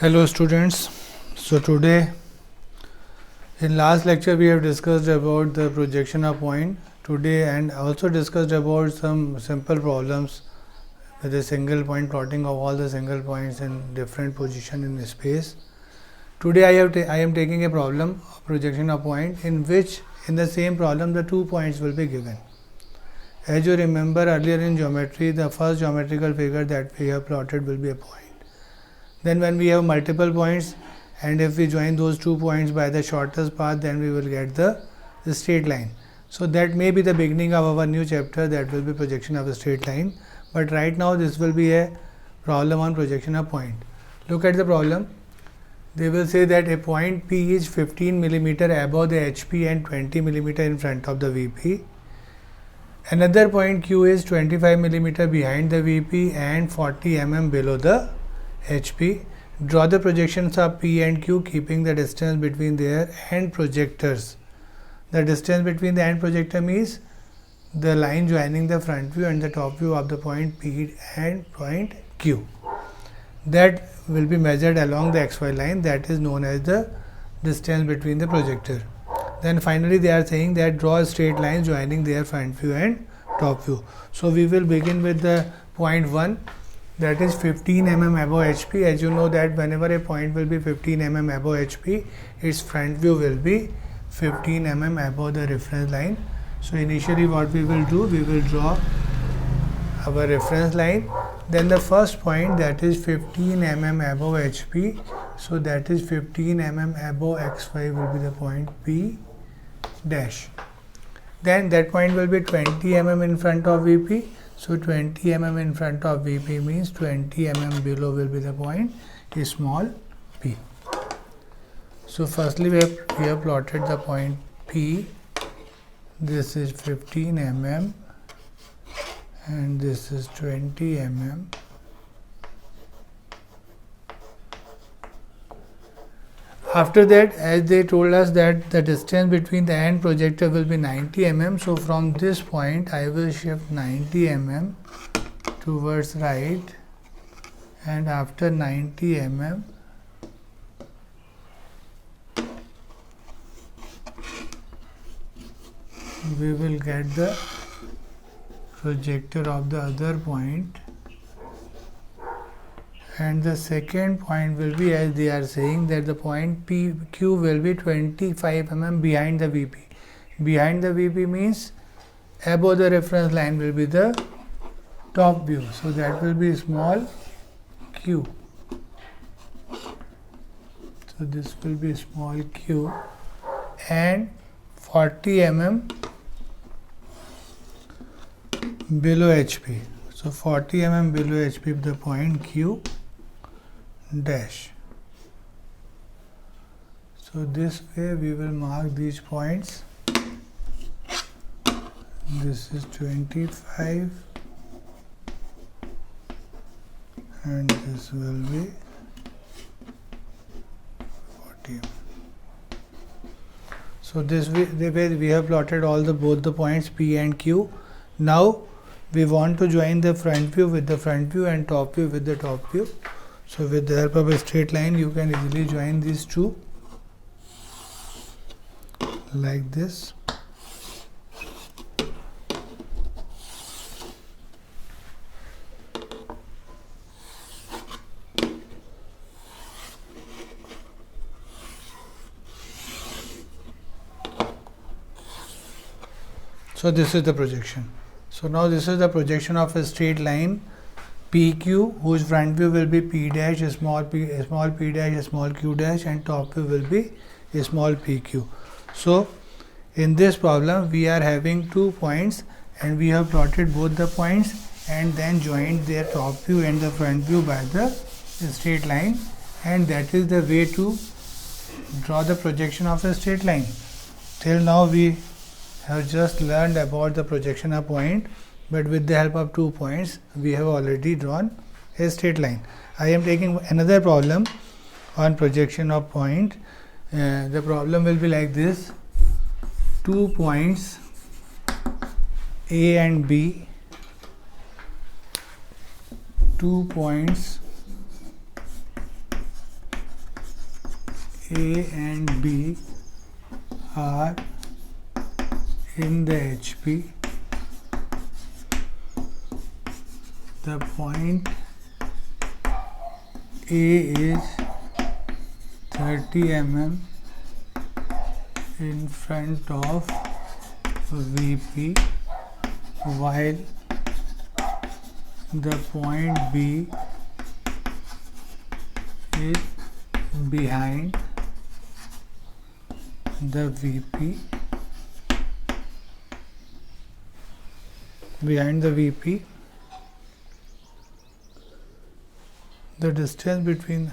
Hello students. So today in last lecture we have discussed about the projection of point today and also discussed about some simple problems with a single point, plotting of all the single points in different position in space. Today I am taking a problem of projection of point in which in the same problem the 2 points will be given. As you remember earlier in geometry, the first geometrical figure that we have plotted will be a point. Then when we have multiple points and if we join those 2 points by the shortest path, then we will get the straight line. So that may be the beginning of our new chapter, that will be projection of a straight line. But right now this will be a problem on projection of point. Look at the problem. They will say that a point P is 15 millimeter above the HP and 20 millimeter in front of the VP. Another point Q is 25 millimeter behind the VP and 40 mm below the HP. Draw the projections of P and Q keeping the distance between their end projectors. The distance between the end projector means the line joining the front view and the top view of the point P and point Q. That will be measured along the XY line, that is known as the distance between the projector. Then finally they are saying that draw a straight line joining their front view and top view. So we will begin with the point 1, that is 15 mm above HP. As you know that whenever a point will be 15 mm above HP, its front view will be 15 mm above the reference line. So initially what we will do, we will draw our reference line. Then the first point, that is 15 mm above HP. So that is 15 mm above XY will be the point P dash. Then that point will be 20 mm in front of VP. So 20 mm in front of VP means 20 mm below will be the point small p. So firstly we have plotted the point P. This is 15 mm and this is 20 mm. After that, as they told us that the distance between the end projector will be 90 mm, so from this point I will shift 90 mm towards right, and after 90 mm we will get the projector of the other point, and the second point will be, as they are saying, that the point PQ will be 25 mm behind the VP. Behind the VP means above the reference line will be the top view. So that will be small q. So this will be small q, and 40 mm below HP. So 40 mm below HP the point Q dash. So this way we will mark these points. This is 25 and this will be 40. So this way we have plotted all both the points P and Q. Now we want to join the front view with the front view and top view with the top view. So with the help of a straight line you can easily join these two like this. So this is the projection. So now this is the projection of a straight line PQ, whose front view will be P dash, small p dash, small q dash, and top view will be a small pq. So in this problem we are having 2 points and we have plotted both the points and then joined their top view and the front view by the straight line, and that is the way to draw the projection of a straight line. Till now we have just learned about the projection of point, but with the help of 2 points we have already drawn a straight line. I am taking another problem on projection of point. The problem will be like this: 2 points A and B, 2 points A and B are in the HP. The point A is 30 mm in front of VP, while the point B is behind the VP. The distance between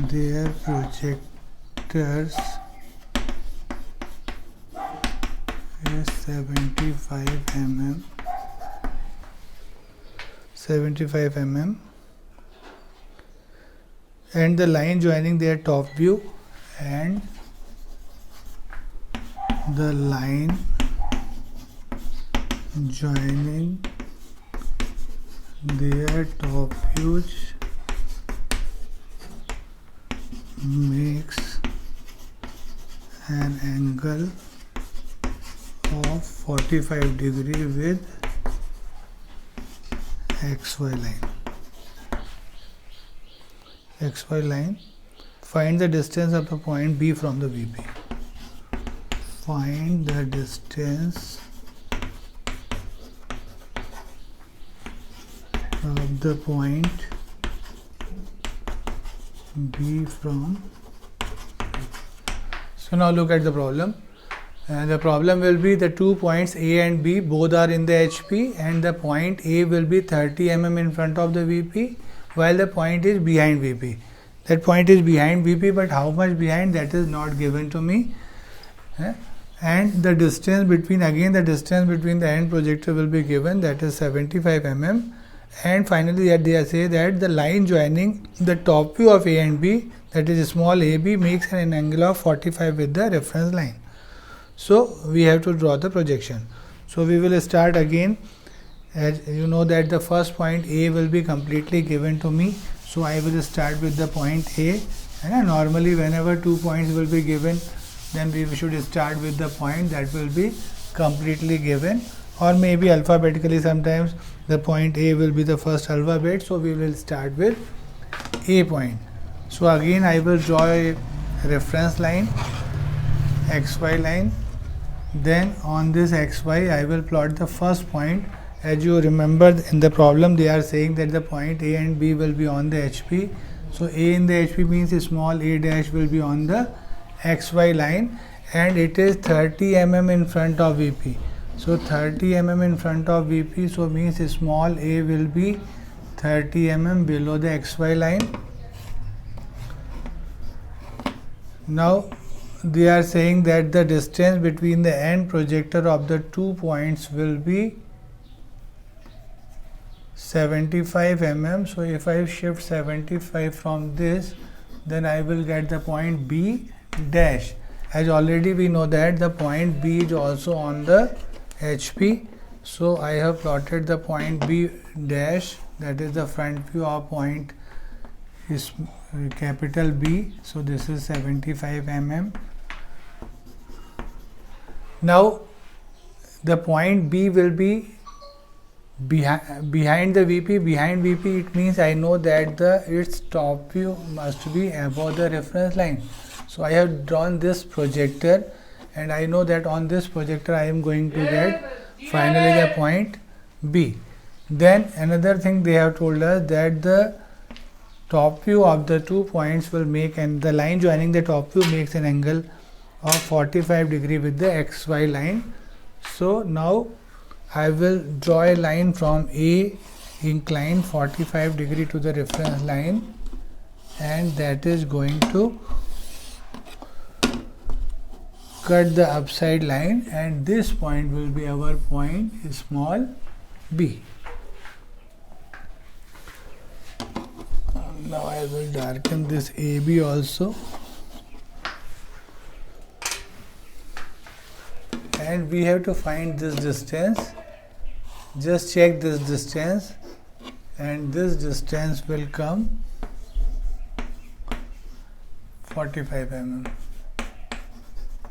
their projectors is 75 mm, and the line joining their top view and the line joining their top views makes an angle of 45 degree with XY line. Find the distance of the point B from the VP. Find the distance of the point B from. So now look at the problem. And the problem will be the 2 points A and B both are in the HP, and the point A will be 30 mm in front of the VP, while the point is behind VP. That point is behind VP, but how much behind, that is not given to me. And the distance between the end projector will be given, that is 75 mm. And finally they say that the line joining the top view of A and B, that is small AB, makes an angle of 45 with the reference line. So we have to draw the projection. So we will start again. As you know that the first point A will be completely given to me, so I will start with the point A. And normally whenever 2 points will be given, then we should start with the point that will be completely given, or maybe alphabetically. Sometimes the point A will be the first alphabet, so we will start with A point. So again I will draw a reference line, XY line. Then on this XY I will plot the first point. As you remember in the problem, they are saying that the point A and B will be on the HP. So A in the HP means small a dash will be on the XY line, and it is 30 mm in front of VP. So 30 mm in front of VP, so means small a will be 30 mm below the XY line. Now they are saying that the distance between the end projector of the 2 points will be 75 mm. So if I shift 75 from this, then I will get the point B dash. As already we know that the point B is also on the HP. So I have plotted the point B dash, that is the front view of point is capital B. So this is 75 mm. Now the point B will be behind the VP. Behind VP, it means I know that its top view must be above the reference line. So I have drawn this projector, and I know that on this projector I am going to get finally the point B. Then another thing they have told us that the top view of the 2 points will make, and the line joining the top view makes an angle of 45 degree with the XY line. So now I will draw a line from A inclined 45 degree to the reference line, and that is going to cut the upside line, and this point will be our point small b. Now I will darken this AB also, and we have to find this distance. Just check this distance, and this distance will come 45 mm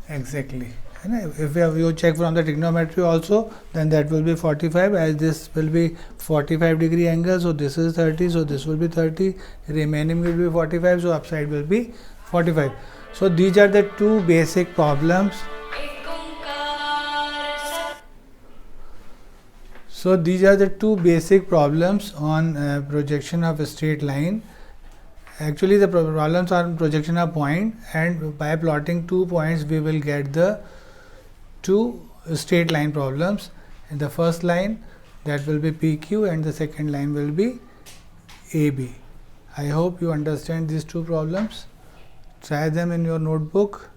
exactly. And if you check from the trigonometry also, then that will be 45, as this will be 45 degree angle, so this is 30, so this will be 30, remaining will be 45, so upside will be 45. So these are the two basic problems. So these are the two basic problems on projection of a straight line. Actually the problems are projection of point, and by plotting 2 points we will get the two straight line problems. In the first line, that will be PQ, and the second line will be AB. I hope you understand these two problems. Try them in your notebook.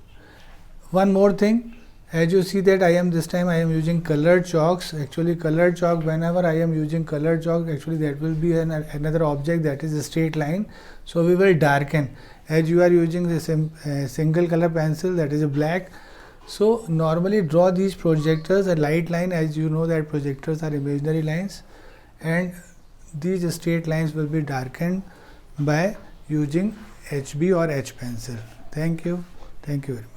One more thing, as you see that this time I am using colored chalks. Actually colored chalk, whenever I am using colored chalk, actually that will be another object, that is a straight line. So we will darken. As you are using this single color pencil, that is a black. So normally draw these projectors a light line, as you know that projectors are imaginary lines, and these straight lines will be darkened by using HB or H pencil. Thank you very much.